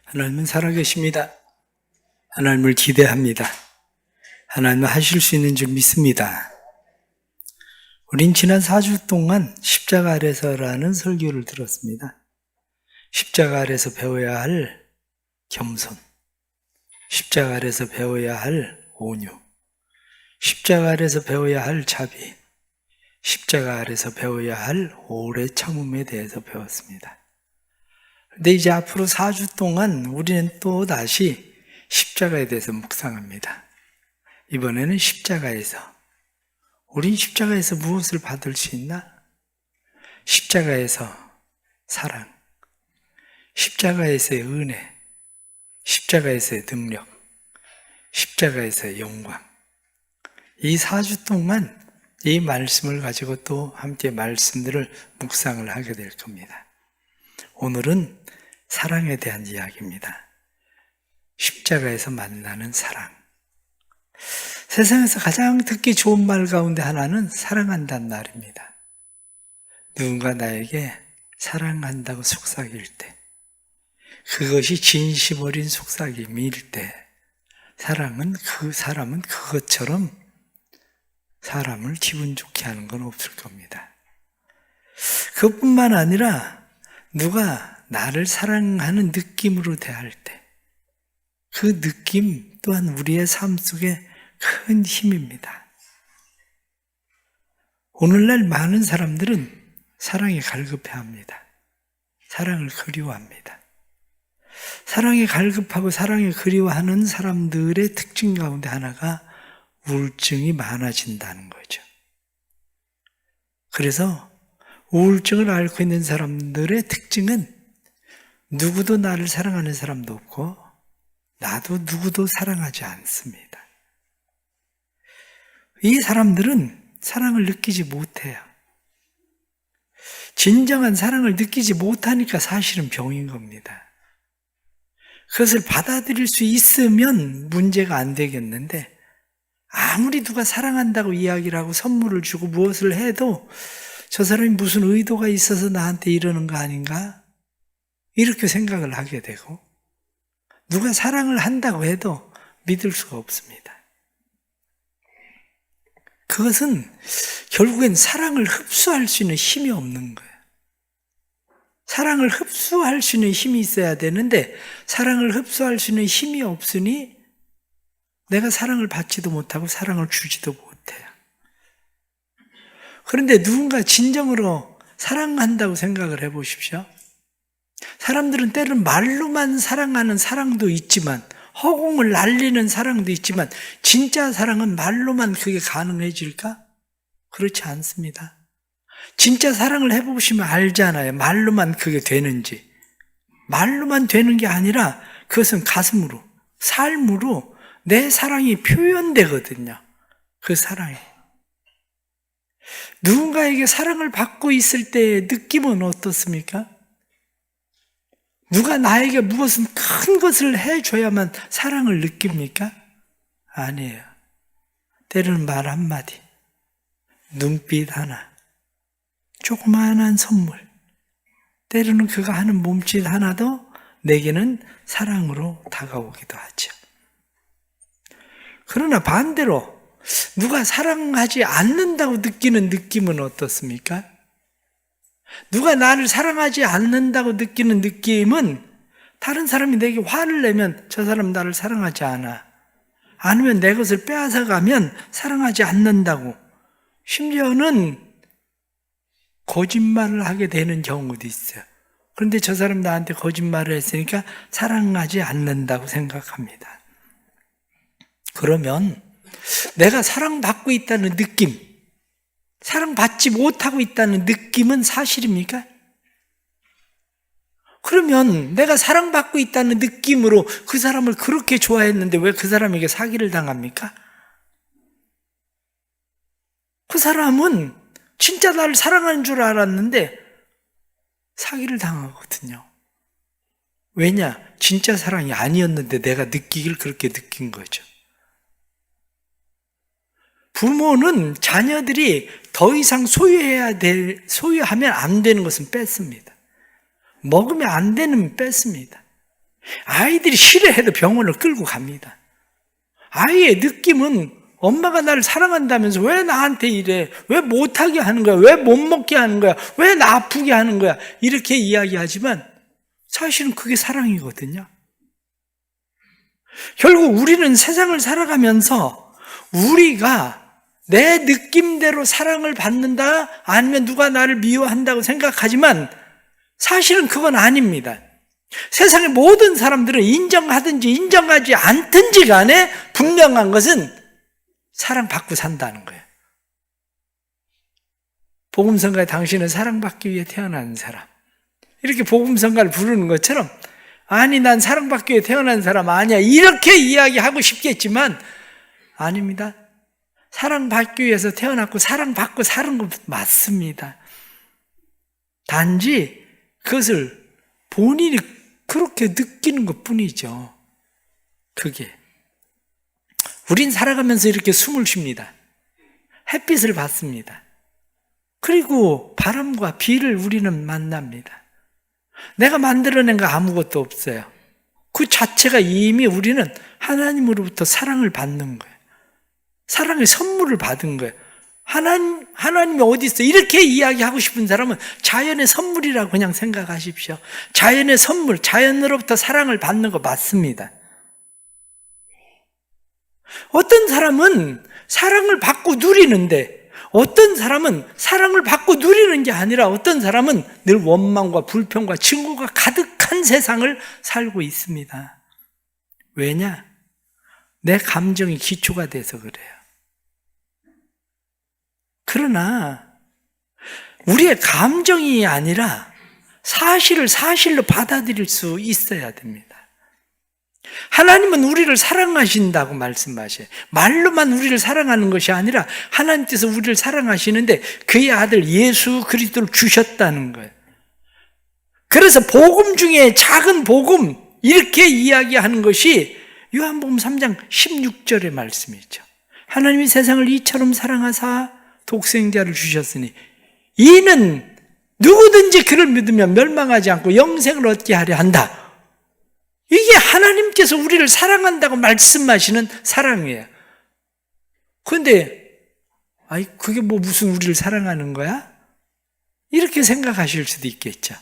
하나님은 살아계십니다. 하나님을 기대합니다. 하나님은 하실 수 있는 줄 믿습니다. 우린 지난 4주 동안 십자가 아래서라는 설교를 들었습니다. 십자가 아래서 배워야 할 겸손, 십자가 아래서 배워야 할 온유, 십자가 아래서 배워야 할 자비, 십자가 아래서 배워야 할 오래 참음에 대해서 배웠습니다. 근데 이제 앞으로 4주 동안 우리는 또 다시 십자가에 대해서 묵상합니다. 이번에는 십자가에서, 우린 십자가에서 무엇을 받을 수 있나? 십자가에서 사랑, 십자가에서의 은혜, 십자가에서의 능력, 십자가에서의 영광. 이 4주 동안 이 말씀을 가지고 또 함께 말씀들을 묵상을 하게 될 겁니다. 오늘은 사랑에 대한 이야기입니다. 십자가에서 만나는 사랑. 세상에서 가장 듣기 좋은 말 가운데 하나는 사랑한다는 말입니다. 누군가 나에게 사랑한다고 속삭일 때, 그것이 진심 어린 속삭임일 때, 사람은 그것처럼 사람을 기분 좋게 하는 건 없을 겁니다. 그것뿐만 아니라 누가 나를 사랑하는 느낌으로 대할 때, 그 느낌 또한 우리의 삶 속에 큰 힘입니다. 오늘날 많은 사람들은 사랑에 갈급해합니다. 사랑을 그리워합니다. 사랑에 갈급하고 사랑에 그리워하는 사람들의 특징 가운데 하나가 우울증이 많아진다는 거죠. 그래서 우울증을 앓고 있는 사람들의 특징은 누구도 나를 사랑하는 사람도 없고 나도 누구도 사랑하지 않습니다. 이 사람들은 사랑을 느끼지 못해요. 진정한 사랑을 느끼지 못하니까 사실은 병인 겁니다. 그것을 받아들일 수 있으면 문제가 안 되겠는데, 아무리 누가 사랑한다고 이야기를 하고 선물을 주고 무엇을 해도 저 사람이 무슨 의도가 있어서 나한테 이러는 거 아닌가? 이렇게 생각을 하게 되고, 누가 사랑을 한다고 해도 믿을 수가 없습니다. 그것은 결국엔 사랑을 흡수할 수 있는 힘이 없는 거예요. 사랑을 흡수할 수 있는 힘이 있어야 되는데 사랑을 흡수할 수 있는 힘이 없으니 내가 사랑을 받지도 못하고 사랑을 주지도 못해요. 그런데 누군가 진정으로 사랑한다고 생각을 해보십시오. 사람들은 때로는 말로만 사랑하는 사랑도 있지만, 허공을 날리는 사랑도 있지만, 진짜 사랑은 말로만 그게 가능해질까? 그렇지 않습니다. 진짜 사랑을 해보시면 알잖아요. 말로만 그게 되는지. 말로만 되는 게 아니라 그것은 가슴으로, 삶으로 내 사랑이 표현되거든요. 그 사랑이. 누군가에게 사랑을 받고 있을 때의 느낌은 어떻습니까? 누가 나에게 무엇은 큰 것을 해줘야만 사랑을 느낍니까? 아니에요. 때로는 말 한마디, 눈빛 하나, 조그마한 선물, 때로는 그가 하는 몸짓 하나도 내게는 사랑으로 다가오기도 하죠. 그러나 반대로 누가 사랑하지 않는다고 느끼는 느낌은 어떻습니까? 누가 나를 사랑하지 않는다고 느끼는 느낌은, 다른 사람이 내게 화를 내면 저 사람 나를 사랑하지 않아, 아니면 내 것을 빼앗아가면 사랑하지 않는다고, 심지어는 거짓말을 하게 되는 경우도 있어요. 그런데 저 사람 나한테 거짓말을 했으니까 사랑하지 않는다고 생각합니다. 그러면 내가 사랑받고 있다는 느낌, 사랑받지 못하고 있다는 느낌은 사실입니까? 그러면 내가 사랑받고 있다는 느낌으로 그 사람을 그렇게 좋아했는데 왜 그 사람에게 사기를 당합니까? 그 사람은 진짜 나를 사랑하는 줄 알았는데 사기를 당하거든요. 왜냐? 진짜 사랑이 아니었는데 내가 느끼길 그렇게 느낀 거죠. 부모는 자녀들이 더 이상 소유하면 안 되는 것은 뺐습니다. 먹으면 안 되는 뺐습니다. 아이들이 싫어해도 병원을 끌고 갑니다. 아이의 느낌은 엄마가 나를 사랑한다면서 왜 나한테 이래? 왜 못하게 하는 거야? 왜 못 먹게 하는 거야? 왜 나 아프게 하는 거야? 이렇게 이야기하지만 사실은 그게 사랑이거든요. 결국 우리는 세상을 살아가면서 우리가 내 느낌대로 사랑을 받는다, 아니면 누가 나를 미워한다고 생각하지만 사실은 그건 아닙니다. 세상의 모든 사람들은 인정하든지 인정하지 않든지 간에 분명한 것은 사랑받고 산다는 거예요. 복음성가에 당신은 사랑받기 위해 태어난 사람, 이렇게 복음성가를 부르는 것처럼, 아니 난 사랑받기 위해 태어난 사람 아니야, 이렇게 이야기하고 싶겠지만 아닙니다. 사랑받기 위해서 태어났고 사랑받고 사는 것 맞습니다. 단지 그것을 본인이 그렇게 느끼는 것 뿐이죠. 그게 우린 살아가면서 이렇게 숨을 쉽니다. 햇빛을 받습니다. 그리고 바람과 비를 우리는 만납니다. 내가 만들어낸 거 아무것도 없어요. 그 자체가 이미 우리는 하나님으로부터 사랑을 받는 거예요. 사랑의 선물을 받은 거예요. 하나님이 어디 있어? 이렇게 이야기하고 싶은 사람은 자연의 선물이라고 그냥 생각하십시오. 자연의 선물, 자연으로부터 사랑을 받는 거 맞습니다. 어떤 사람은 사랑을 받고 누리는데, 어떤 사람은 사랑을 받고 누리는 게 아니라 어떤 사람은 늘 원망과 불평과 증오가 가득한 세상을 살고 있습니다. 왜냐? 내 감정이 기초가 돼서 그래요. 그러나 우리의 감정이 아니라 사실을 사실로 받아들일 수 있어야 됩니다. 하나님은 우리를 사랑하신다고 말씀하셔요. 말로만 우리를 사랑하는 것이 아니라 하나님께서 우리를 사랑하시는데 그의 아들 예수 그리스도를 주셨다는 거예요. 그래서 복음 중에 작은 복음, 이렇게 이야기하는 것이 요한복음 3장 16절의 말씀이죠. 하나님이 세상을 이처럼 사랑하사 독생자를 주셨으니 이는 누구든지 그를 믿으면 멸망하지 않고 영생을 얻게 하려 한다. 이게 하나님께서 우리를 사랑한다고 말씀하시는 사랑이에요. 그런데 그게 뭐 무슨 우리를 사랑하는 거야? 이렇게 생각하실 수도 있겠죠.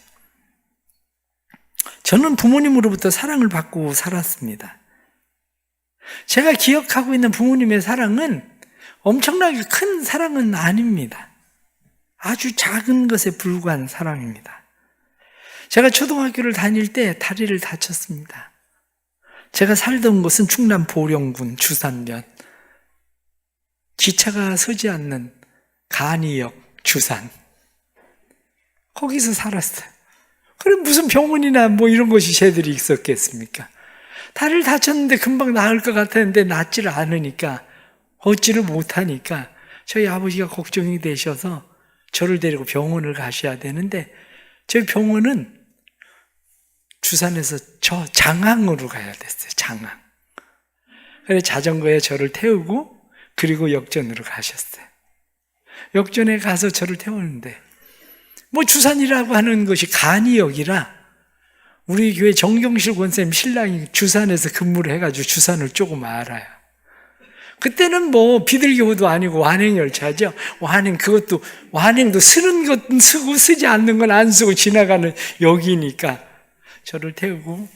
저는 부모님으로부터 사랑을 받고 살았습니다. 제가 기억하고 있는 부모님의 사랑은 엄청나게 큰 사랑은 아닙니다. 아주 작은 것에 불과한 사랑입니다. 제가 초등학교를 다닐 때 다리를 다쳤습니다. 제가 살던 곳은 충남 보령군 주산면, 기차가 서지 않는 간이역 주산, 거기서 살았어요. 그럼 무슨 병원이나 뭐 이런 것이 제들이 있었겠습니까? 다리를 다쳤는데 금방 나을 것 같았는데 낫지를 않으니까, 얻지를 못하니까 저희 아버지가 걱정이 되셔서 저를 데리고 병원을 가셔야 되는데, 저희 병원은 주산에서 저 장항으로 가야 됐어요. 장항. 그래서 자전거에 저를 태우고 그리고 역전으로 가셨어요. 역전에 가서 저를 태우는데, 뭐 주산이라고 하는 것이 간이역이라 우리 교회 정경실 권사님 신랑이 주산에서 근무를 해가지고 주산을 조금 알아요. 그때는 뭐 비둘기호도 아니고 완행열차죠. 완행도 쓰는 것 쓰고 쓰지 않는 건 안 쓰고 지나가는 역이니까 저를 태우고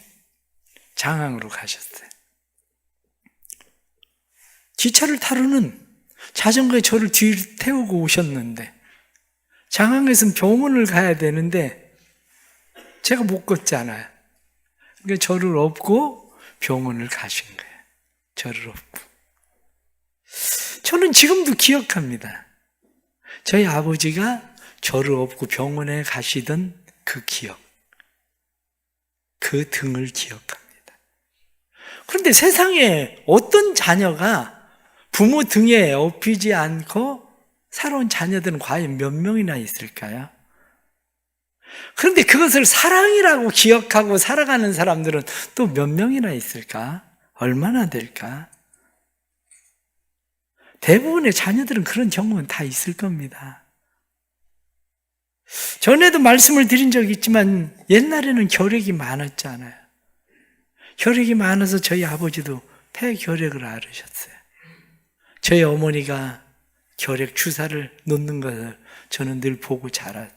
장항으로 가셨어요. 기차를 타러는 자전거에 저를 뒤로 태우고 오셨는데, 장항에서는 병원을 가야 되는데 제가 못 걷잖아요. 그러니까 저를 업고 병원을 가신 거예요. 저를 업고. 저는 지금도 기억합니다. 저희 아버지가 저를 업고 병원에 가시던 그 기억, 그 등을 기억합니다. 그런데 세상에 어떤 자녀가 부모 등에 업히지 않고 살아온 자녀들은 과연 몇 명이나 있을까요? 그런데 그것을 사랑이라고 기억하고 살아가는 사람들은 또 몇 명이나 있을까? 얼마나 될까? 대부분의 자녀들은 그런 경우는 다 있을 겁니다. 전에도 말씀을 드린 적이 있지만 옛날에는 결핵이 많았잖아요. 혈액이 많아서 저희 아버지도 폐결핵을 앓으셨어요. 저희 어머니가 결핵 주사를 놓는 것을 저는 늘 보고 자랐어요.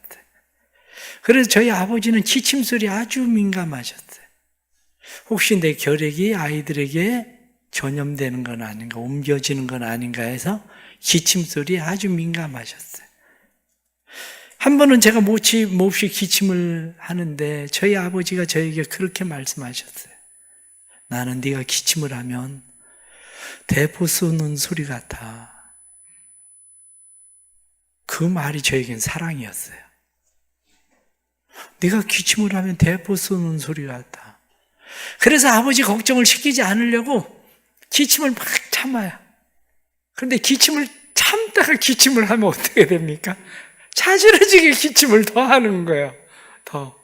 그래서 저희 아버지는 기침 소리에 아주 민감하셨어요. 혹시 내 결핵이 아이들에게 전염되는 건 아닌가, 옮겨지는 건 아닌가 해서 기침 소리에 아주 민감하셨어요. 한 번은 제가 몹시 기침을 하는데 저희 아버지가 저에게 그렇게 말씀하셨어요. 나는 네가 기침을 하면 대포 쏘는 소리 같아. 그 말이 저에겐 사랑이었어요. 네가 기침을 하면 대포 쏘는 소리 같아. 그래서 아버지 걱정을 시키지 않으려고 기침을 막 참아요. 그런데 기침을 참다가 기침을 하면 어떻게 됩니까? 자지러지게 기침을 더 하는 거예요. 더.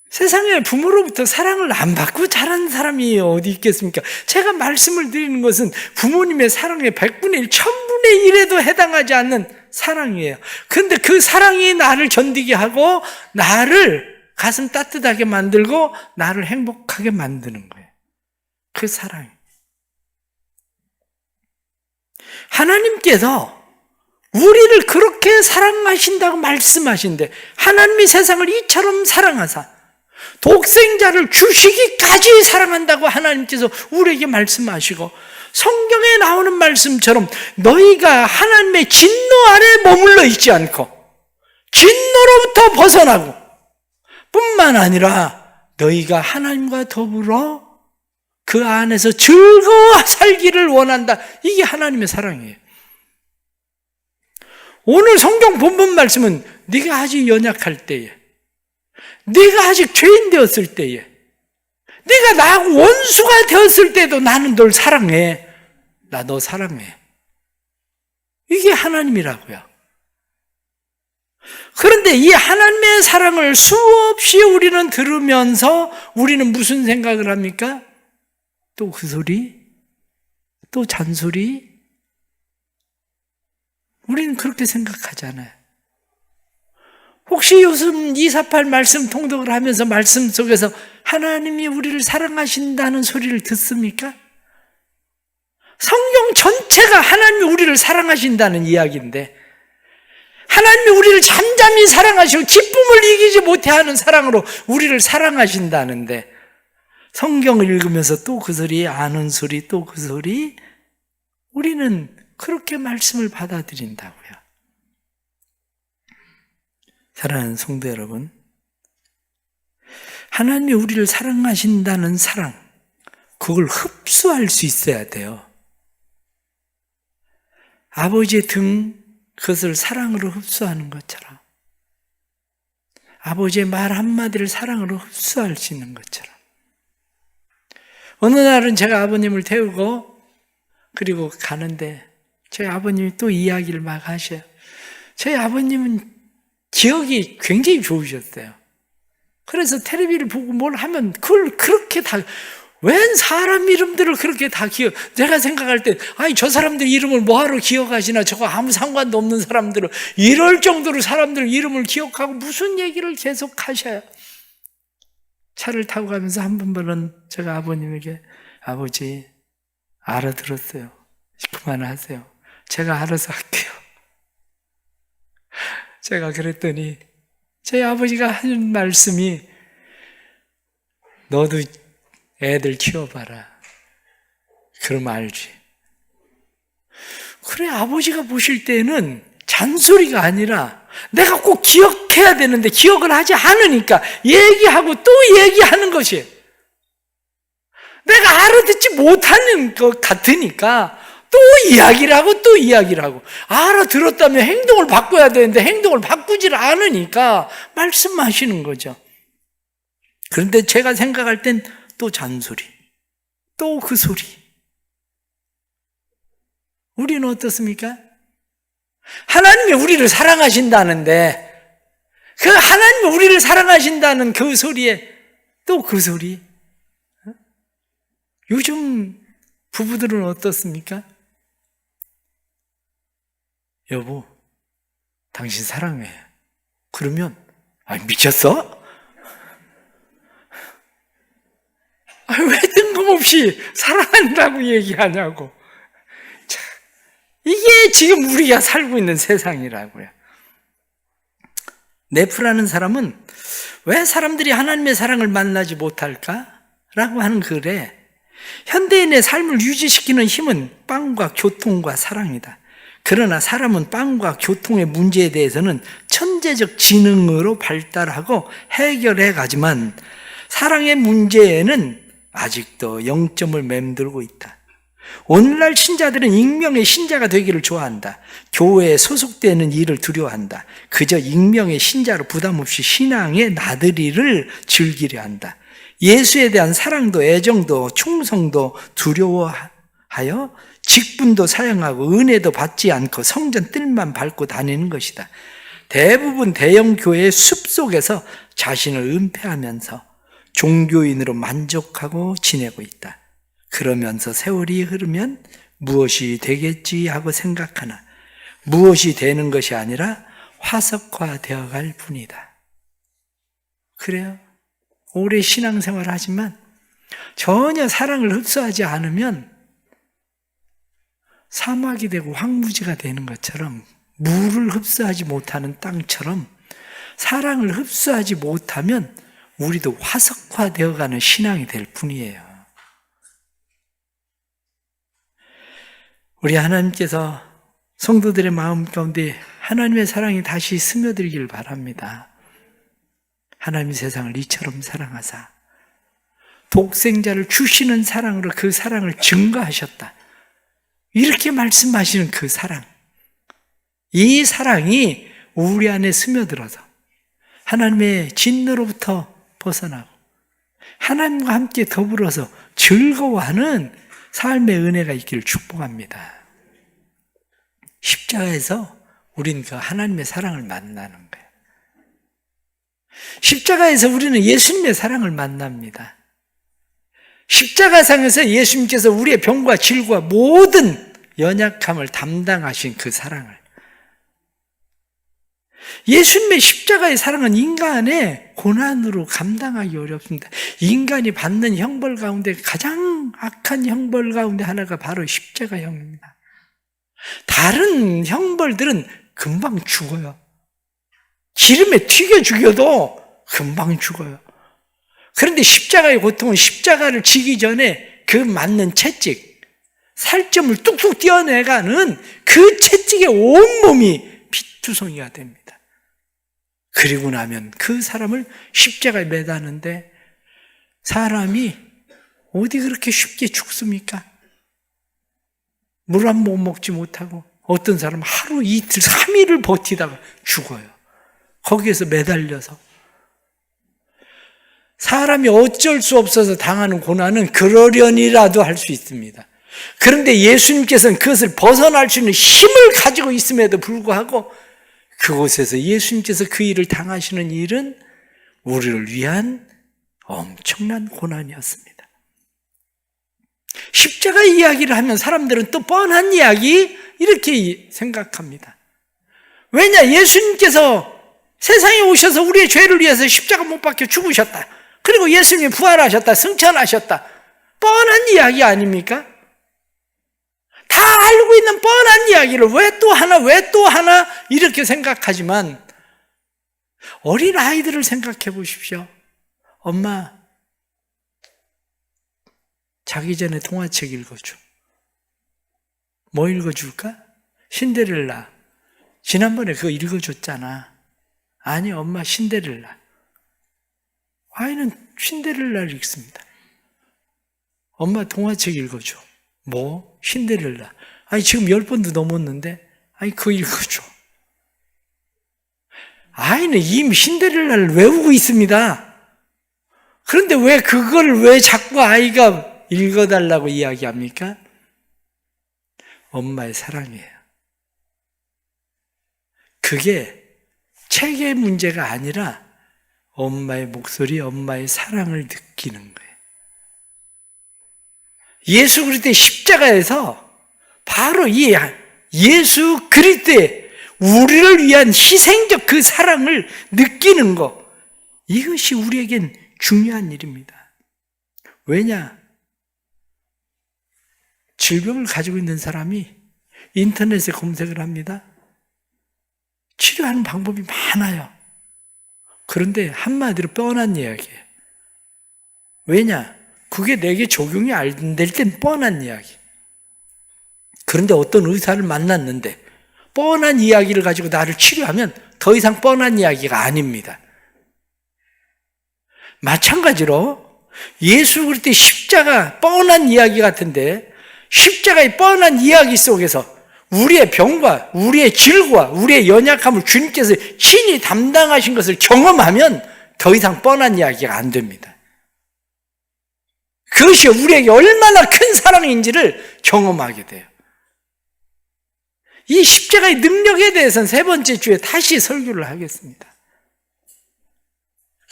세상에 부모로부터 사랑을 안 받고 자란 사람이 어디 있겠습니까? 제가 말씀을 드리는 것은 부모님의 사랑의 100분의 1, 1000분의 1에도 해당하지 않는 사랑이에요. 그런데 그 사랑이 나를 견디게 하고 나를 가슴 따뜻하게 만들고 나를 행복하게 만드는 거예요. 그 사랑이. 하나님께서 우리를 그렇게 사랑하신다고 말씀하신데 하나님이 세상을 이처럼 사랑하사 독생자를 주시기까지 사랑한다고 하나님께서 우리에게 말씀하시고 성경에 나오는 말씀처럼 너희가 하나님의 진노 아래 머물러 있지 않고 진노로부터 벗어나고 뿐만 아니라 너희가 하나님과 더불어 그 안에서 즐거워 살기를 원한다. 이게 하나님의 사랑이에요. 오늘 성경 본문 말씀은 네가 아직 연약할 때에, 네가 아직 죄인 되었을 때에, 네가 나하고 원수가 되었을 때도 나는 널 사랑해. 나 너 사랑해. 이게 하나님이라고요. 그런데 이 하나님의 사랑을 수없이 우리는 들으면서 우리는 무슨 생각을 합니까? 또 그 소리? 또 잔소리? 우리는 그렇게 생각하잖아요. 혹시 요즘 248 말씀 통독을 하면서 말씀 속에서 하나님이 우리를 사랑하신다는 소리를 듣습니까? 성경 전체가 하나님이 우리를 사랑하신다는 이야기인데 하나님이 우리를 잠잠히 사랑하시고 기쁨을 이기지 못해하는 사랑으로 우리를 사랑하신다는데 성경을 읽으면서 또 그 소리, 아는 소리, 또 그 소리 우리는 그렇게 말씀을 받아들인다고요. 사랑하는 성도 여러분, 하나님이 우리를 사랑하신다는 사랑, 그걸 흡수할 수 있어야 돼요. 아버지의 등, 그것을 사랑으로 흡수하는 것처럼 아버지의 말 한마디를 사랑으로 흡수할 수 있는 것처럼 어느 날은 제가 아버님을 태우고 그리고 가는데 저희 아버님이 또 이야기를 막 하셔요. 저희 아버님은 기억이 굉장히 좋으셨어요. 그래서 텔레비를 보고 뭘 하면 그걸 그렇게 다, 웬 사람 이름들을 그렇게 다 기억, 제가 생각할 때, 아니, 저 사람들 이름을 뭐하러 기억하시나, 저거 아무 상관도 없는 사람들을, 이럴 정도로 사람들 이름을 기억하고 무슨 얘기를 계속 하셔요. 차를 타고 가면서 한 번은 제가 아버님에게, 아버지, 알아들었어요. 그만하세요. 제가 알아서 할게요. 제가 그랬더니, 제 아버지가 하는 말씀이, 너도 애들 키워봐라. 그럼 알지. 그래, 아버지가 보실 때는 잔소리가 아니라 내가 꼭 기억해야 되는데 기억을 하지 않으니까 얘기하고 또 얘기하는 것이에요. 내가 알아듣지 못하는 것 같으니까 또 이야기를 하고 또 이야기를 하고 알아들었다면 행동을 바꿔야 되는데 행동을 바꾸질 않으니까 말씀하시는 거죠. 그런데 제가 생각할 땐 또 잔소리, 또 그 소리. 우리는 어떻습니까? 하나님이 우리를 사랑하신다는데 그 하나님이 우리를 사랑하신다는 그 소리에 또 그 소리. 요즘 부부들은 어떻습니까? 여보, 당신 사랑해. 그러면 미쳤어? 뜬금없이 사랑한다고 얘기하냐고. 자, 이게 지금 우리가 살고 있는 세상이라고요. 네프라는 사람은 왜 사람들이 하나님의 사랑을 만나지 못할까? 라고 하는 글에 현대인의 삶을 유지시키는 힘은 빵과 교통과 사랑이다. 그러나 사람은 빵과 교통의 문제에 대해서는 천재적 지능으로 발달하고 해결해 가지만 사랑의 문제에는 아직도 0점을 맴돌고 있다. 오늘날 신자들은 익명의 신자가 되기를 좋아한다. 교회에 소속되는 일을 두려워한다. 그저 익명의 신자로 부담 없이 신앙의 나들이를 즐기려 한다. 예수에 대한 사랑도 애정도 충성도 두려워하여 직분도 사용하고 은혜도 받지 않고 성전 뜰만 밟고 다니는 것이다. 대부분 대형 교회의 숲속에서 자신을 은폐하면서 종교인으로 만족하고 지내고 있다. 그러면서 세월이 흐르면 무엇이 되겠지 하고 생각하나 무엇이 되는 것이 아니라 화석화되어 갈 뿐이다. 그래요? 오래 신앙생활을 하지만 전혀 사랑을 흡수하지 않으면 사막이 되고 황무지가 되는 것처럼, 물을 흡수하지 못하는 땅처럼 사랑을 흡수하지 못하면 우리도 화석화되어가는 신앙이 될 뿐이에요. 우리 하나님께서 성도들의 마음 가운데 하나님의 사랑이 다시 스며들기를 바랍니다. 하나님이 세상을 이처럼 사랑하사 독생자를 주시는 사랑으로 그 사랑을 증거하셨다. 이렇게 말씀하시는 그 사랑, 이 사랑이 우리 안에 스며들어서 하나님의 진노로부터 벗어나고 하나님과 함께 더불어서 즐거워하는 삶의 은혜가 있기를 축복합니다. 십자가에서 우리는 그 하나님의 사랑을 만나는 거예요. 십자가에서 우리는 예수님의 사랑을 만납니다. 십자가상에서 예수님께서 우리의 병과 질과 모든 연약함을 담당하신 그 사랑을, 예수님의 십자가의 사랑은 인간의 고난으로 감당하기 어렵습니다. 인간이 받는 형벌 가운데 가장 악한 형벌 가운데 하나가 바로 십자가형입니다. 다른 형벌들은 금방 죽어요. 기름에 튀겨 죽여도 금방 죽어요. 그런데 십자가의 고통은 십자가를 지기 전에 그 맞는 채찍, 살점을 뚝뚝 떼어내가는 그 채찍에 온몸이 피투성이가 됩니다. 그리고 나면 그 사람을 십자가에 매다는데 사람이 어디 그렇게 쉽게 죽습니까? 물 한 모금 먹지 못하고 어떤 사람은 하루 이틀 3일을 버티다가 죽어요. 거기에서 매달려서. 사람이 어쩔 수 없어서 당하는 고난은 그러려니라도 할 수 있습니다. 그런데 예수님께서는 그것을 벗어날 수 있는 힘을 가지고 있음에도 불구하고 그곳에서 예수님께서 그 일을 당하시는 일은 우리를 위한 엄청난 고난이었습니다. 십자가 이야기를 하면 사람들은 또 뻔한 이야기 이렇게 생각합니다. 왜냐? 예수님께서 세상에 오셔서 우리의 죄를 위해서 십자가 못 박혀 죽으셨다. 그리고 예수님이 부활하셨다. 승천하셨다. 뻔한 이야기 아닙니까? 다 알고 있는 뻔한 이야기를 왜 또 하나 이렇게 생각하지만 어린 아이들을 생각해 보십시오. 엄마, 자기 전에 동화책 읽어줘. 뭐 읽어줄까? 신데렐라. 지난번에 그거 읽어줬잖아. 아니, 엄마 신데렐라. 아이는 신데렐라를 읽습니다. 엄마 동화책 읽어줘. 뭐? 신데렐라. 아니, 지금 10번도 넘었는데, 아니, 그거 읽어줘. 아이는 이미 신데렐라를 외우고 있습니다. 그런데 왜 자꾸 아이가 읽어달라고 이야기합니까? 엄마의 사랑이에요. 그게 책의 문제가 아니라 엄마의 목소리, 엄마의 사랑을 느끼는 거예요. 예수 그리스도의 십자가에서 바로 이 예수 그리스도의 우리를 위한 희생적 그 사랑을 느끼는 것, 이것이 우리에겐 중요한 일입니다. 왜냐? 질병을 가지고 있는 사람이 인터넷에 검색을 합니다. 치료하는 방법이 많아요. 그런데 한마디로 뻔한 이야기예요. 왜냐? 그게 내게 적용이 안 될 땐 뻔한 이야기. 그런데 어떤 의사를 만났는데 뻔한 이야기를 가지고 나를 치료하면 더 이상 뻔한 이야기가 아닙니다. 마찬가지로 예수 그리스도의 십자가 뻔한 이야기 같은데 십자가의 뻔한 이야기 속에서 우리의 병과 우리의 질과 우리의 연약함을 주님께서 친히 담당하신 것을 경험하면 더 이상 뻔한 이야기가 안 됩니다. 그것이 우리에게 얼마나 큰 사랑인지를 경험하게 돼요. 이 십자가의 능력에 대해서는 세 번째 주에 다시 설교를 하겠습니다.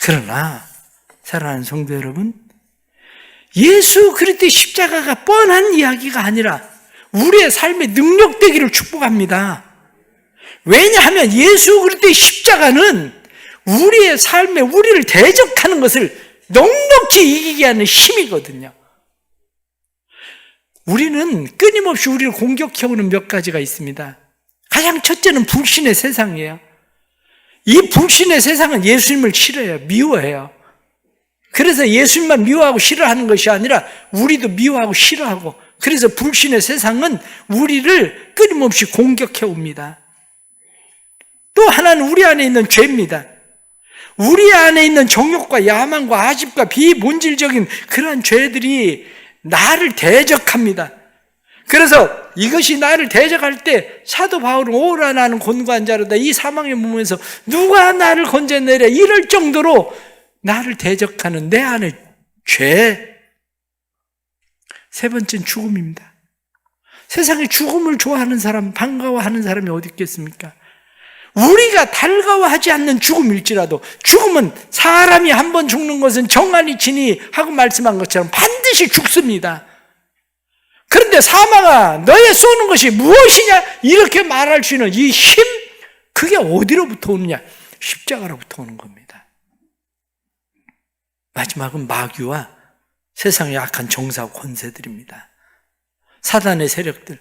그러나 사랑하는 성도 여러분, 예수 그리스도의 십자가가 뻔한 이야기가 아니라 우리의 삶의 능력되기를 축복합니다. 왜냐하면 예수 그리스도의 십자가는 우리의 삶에 우리를 대적하는 것을 넉넉히 이기게 하는 힘이거든요. 우리는 끊임없이 우리를 공격해오는 몇 가지가 있습니다. 가장 첫째는 불신의 세상이에요. 이 불신의 세상은 예수님을 싫어해요. 미워해요. 그래서 예수님만 미워하고 싫어하는 것이 아니라 우리도 미워하고 싫어하고, 그래서 불신의 세상은 우리를 끊임없이 공격해옵니다. 또 하나는 우리 안에 있는 죄입니다. 우리 안에 있는 정욕과 야망과 아집과 비본질적인 그런 죄들이 나를 대적합니다. 그래서 이것이 나를 대적할 때 사도 바울은 오라 나는 곤고한 자로다, 이 사망의 몸에서 누가 나를 건져내랴, 이럴 정도로 나를 대적하는 내 안의 죄. 세 번째는 죽음입니다. 세상에 죽음을 좋아하는 사람, 반가워하는 사람이 어디 있겠습니까? 우리가 달가워하지 않는 죽음일지라도, 죽음은 사람이 한 번 죽는 것은 정한이 지니 하고 말씀한 것처럼 반드시 죽습니다. 그런데 사망아, 너의 쏘는 것이 무엇이냐? 이렇게 말할 수 있는 이 힘, 그게 어디로부터 오느냐? 십자가로부터 오는 겁니다. 마지막은 마귀와 세상의 악한 정사와 권세들입니다. 사단의 세력들.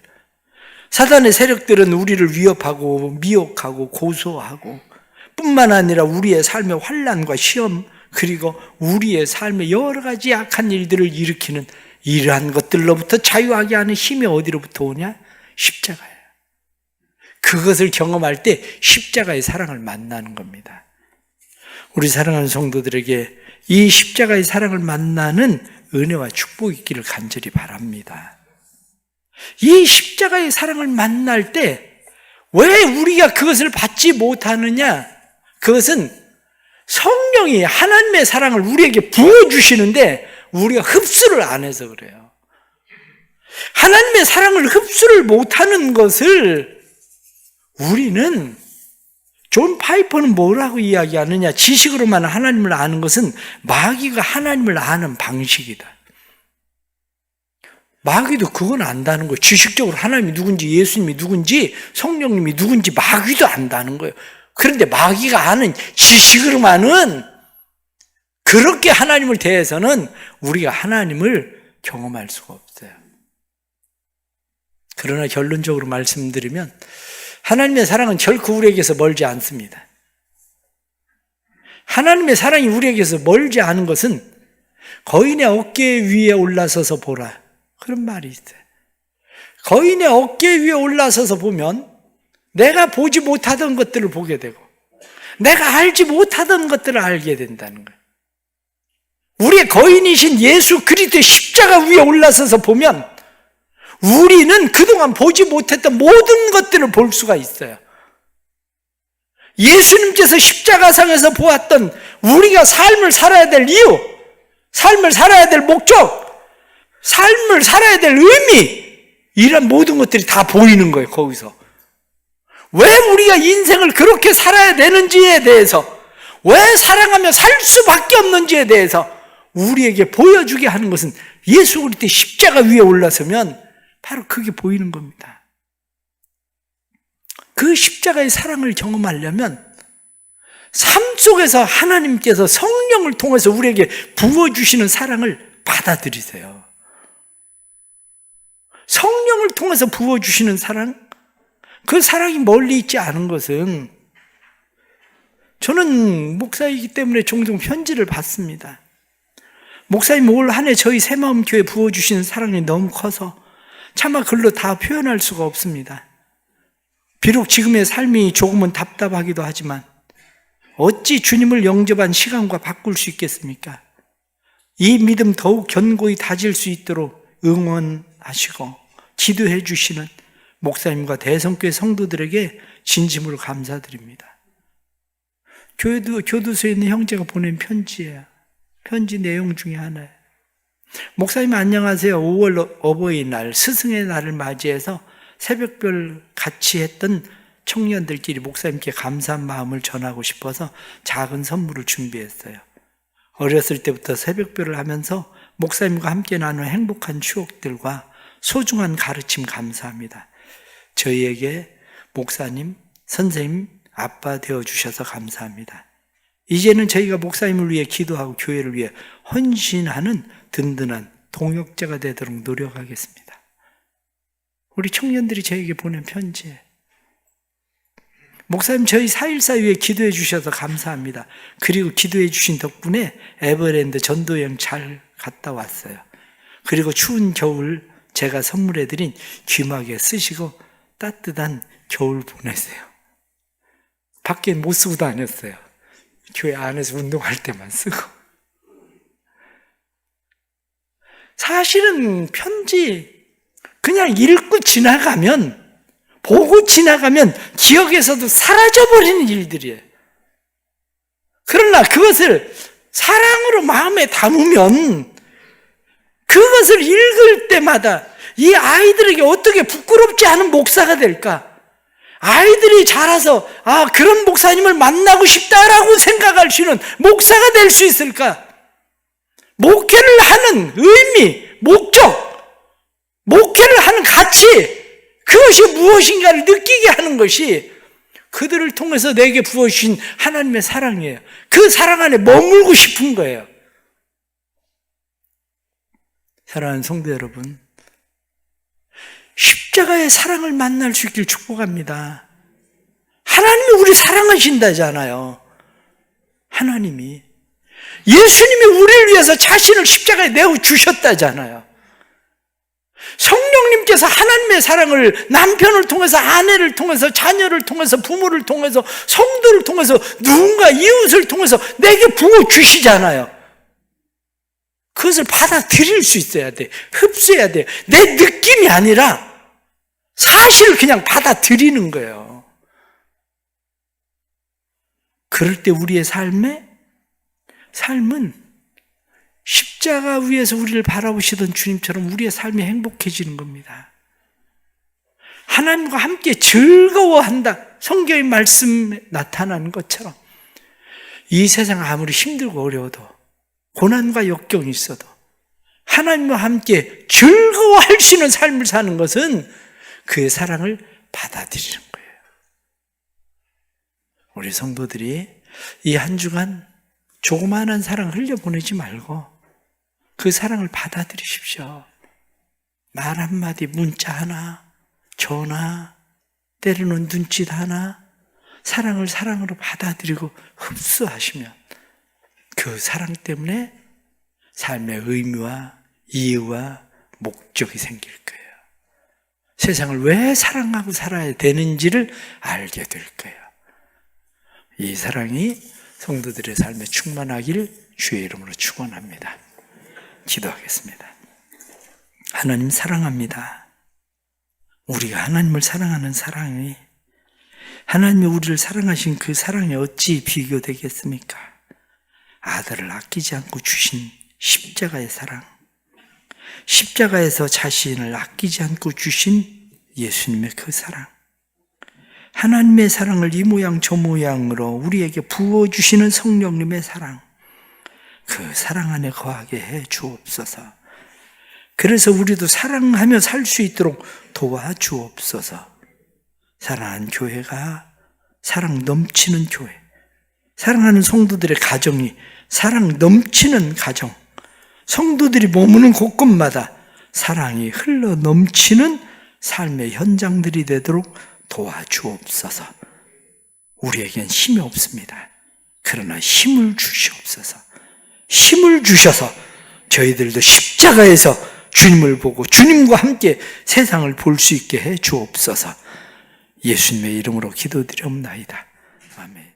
사단의 세력들은 우리를 위협하고 미혹하고 고소하고 뿐만 아니라 우리의 삶의 환난과 시험, 그리고 우리의 삶의 여러 가지 악한 일들을 일으키는 이러한 것들로부터 자유하게 하는 힘이 어디로부터 오냐? 십자가예요. 그것을 경험할 때 십자가의 사랑을 만나는 겁니다. 우리 사랑하는 성도들에게 이 십자가의 사랑을 만나는 은혜와 축복이 있기를 간절히 바랍니다. 이 십자가의 사랑을 만날 때 왜 우리가 그것을 받지 못하느냐? 그것은 성령이 하나님의 사랑을 우리에게 부어주시는데 우리가 흡수를 안 해서 그래요. 하나님의 사랑을 흡수를 못하는 것을 우리는, 존 파이퍼는 뭐라고 이야기하느냐? 지식으로만 하나님을 아는 것은 마귀가 하나님을 아는 방식이다. 마귀도 그건 안다는 거예요. 지식적으로 하나님이 누군지, 예수님이 누군지, 성령님이 누군지 마귀도 안다는 거예요. 그런데 마귀가 아는 지식으로만은, 그렇게 하나님을 대해서는 우리가 하나님을 경험할 수가 없어요. 그러나 결론적으로 말씀드리면 하나님의 사랑은 결코 우리에게서 멀지 않습니다. 하나님의 사랑이 우리에게서 멀지 않은 것은 거인의 어깨 위에 올라서서 보라, 그런 말이 있어요. 거인의 어깨 위에 올라서서 보면 내가 보지 못하던 것들을 보게 되고 내가 알지 못하던 것들을 알게 된다는 거예요. 우리의 거인이신 예수 그리스도의 십자가 위에 올라서서 보면 우리는 그동안 보지 못했던 모든 것들을 볼 수가 있어요. 예수님께서 십자가상에서 보았던 우리가 삶을 살아야 될 이유, 삶을 살아야 될 목적, 삶을 살아야 될 의미, 이런 모든 것들이 다 보이는 거예요. 거기서 왜 우리가 인생을 그렇게 살아야 되는지에 대해서, 왜 사랑하며 살 수밖에 없는지에 대해서 우리에게 보여주게 하는 것은 예수 그리스도의 십자가 위에 올라서면 바로 그게 보이는 겁니다. 그 십자가의 사랑을 경험하려면 삶 속에서 하나님께서 성령을 통해서 우리에게 부어주시는 사랑을 받아들이세요. 성령을 통해서 부어주시는 사랑, 그 사랑이 멀리 있지 않은 것은, 저는 목사이기 때문에 종종 편지를 받습니다. 목사님 올 한 해 저희 새마음교회 부어주시는 사랑이 너무 커서 차마 글로 다 표현할 수가 없습니다. 비록 지금의 삶이 조금은 답답하기도 하지만 어찌 주님을 영접한 시간과 바꿀 수 있겠습니까? 이 믿음 더욱 견고히 다질 수 있도록 응원하시고 기도해 주시는 목사님과 대성교회 성도들에게 진심으로 감사드립니다. 교도소에 있는 형제가 보낸 편지예요. 편지 내용 중에 하나예요. 목사님 안녕하세요. 5월 어버이날 스승의 날을 맞이해서 새벽별 같이 했던 청년들끼리 목사님께 감사한 마음을 전하고 싶어서 작은 선물을 준비했어요. 어렸을 때부터 새벽별을 하면서 목사님과 함께 나눈 행복한 추억들과 소중한 가르침 감사합니다. 저희에게 목사님, 선생님, 아빠 되어주셔서 감사합니다. 이제는 저희가 목사님을 위해 기도하고 교회를 위해 헌신하는 든든한 동역자가 되도록 노력하겠습니다. 우리 청년들이 저에게 보낸 편지에 목사님 저희 4.14 위해 기도해 주셔서 감사합니다. 그리고 기도해 주신 덕분에 에버랜드 전도여행 잘 갔다 왔어요. 그리고 추운 겨울 제가 선물해 드린 귀마개 쓰시고 따뜻한 겨울 보내세요. 밖에 못 쓰고 다녔어요. 교회 안에서 운동할 때만 쓰고. 사실은 편지 그냥 읽고 지나가면, 보고 지나가면 기억에서도 사라져버리는 일들이에요. 그러나 그것을 사랑으로 마음에 담으면 그것을 읽을 때마다 이 아이들에게 어떻게 부끄럽지 않은 목사가 될까? 아이들이 자라서 그런 목사님을 만나고 싶다라고 생각할 수 있는 목사가 될 수 있을까? 목회를 하는 의미, 목적, 목회를 하는 가치, 그것이 무엇인가를 느끼게 하는 것이 그들을 통해서 내게 부어주신 하나님의 사랑이에요. 그 사랑 안에 머물고 싶은 거예요. 사랑하는 성도 여러분, 십자가의 사랑을 만날 수 있길 축복합니다. 하나님이 우리 사랑하신다잖아요. 하나님이 예수님이 우리를 위해서 자신을 십자가에 내어주셨다잖아요. 성령님께서 하나님의 사랑을 남편을 통해서, 아내를 통해서, 자녀를 통해서, 부모를 통해서, 성도를 통해서, 누군가 이웃을 통해서 내게 부어주시잖아요. 그것을 받아들일 수 있어야 돼. 흡수해야 돼. 내 느낌이 아니라 사실을 그냥 받아들이는 거예요. 그럴 때 우리의 삶은 십자가 위에서 우리를 바라보시던 주님처럼 우리의 삶이 행복해지는 겁니다. 하나님과 함께 즐거워한다. 성경의 말씀에 나타나는 것처럼 이 세상 아무리 힘들고 어려워도 고난과 역경이 있어도 하나님과 함께 즐거워할 수 있는 삶을 사는 것은 그의 사랑을 받아들이는 거예요. 우리 성도들이 이 한 주간 조그마한 사랑 흘려보내지 말고 그 사랑을 받아들이십시오. 말 한마디, 문자 하나, 전화, 때로는 눈짓 하나, 사랑을 사랑으로 받아들이고 흡수하시면 그 사랑 때문에 삶의 의미와 이유와 목적이 생길 거예요. 세상을 왜 사랑하고 살아야 되는지를 알게 될 거예요. 이 사랑이 성도들의 삶에 충만하길 주의 이름으로 축원합니다. 기도하겠습니다. 하나님 사랑합니다. 우리가 하나님을 사랑하는 사랑이, 하나님이 우리를 사랑하신 그 사랑이 어찌 비교되겠습니까? 아들을 아끼지 않고 주신 십자가의 사랑, 십자가에서 자신을 아끼지 않고 주신 예수님의 그 사랑, 하나님의 사랑을 이 모양 저 모양으로 우리에게 부어주시는 성령님의 사랑, 그 사랑 안에 거하게 해 주옵소서. 그래서 우리도 사랑하며 살 수 있도록 도와주옵소서. 사랑하는 교회가 사랑 넘치는 교회, 사랑하는 성도들의 가정이 사랑 넘치는 가정, 성도들이 머무는 곳곳마다 사랑이 흘러 넘치는 삶의 현장들이 되도록 도와주옵소서. 우리에겐 힘이 없습니다. 그러나 힘을 주시옵소서. 힘을 주셔서 저희들도 십자가에서 주님을 보고 주님과 함께 세상을 볼 수 있게 해 주옵소서. 예수님의 이름으로 기도드리옵나이다. 아멘.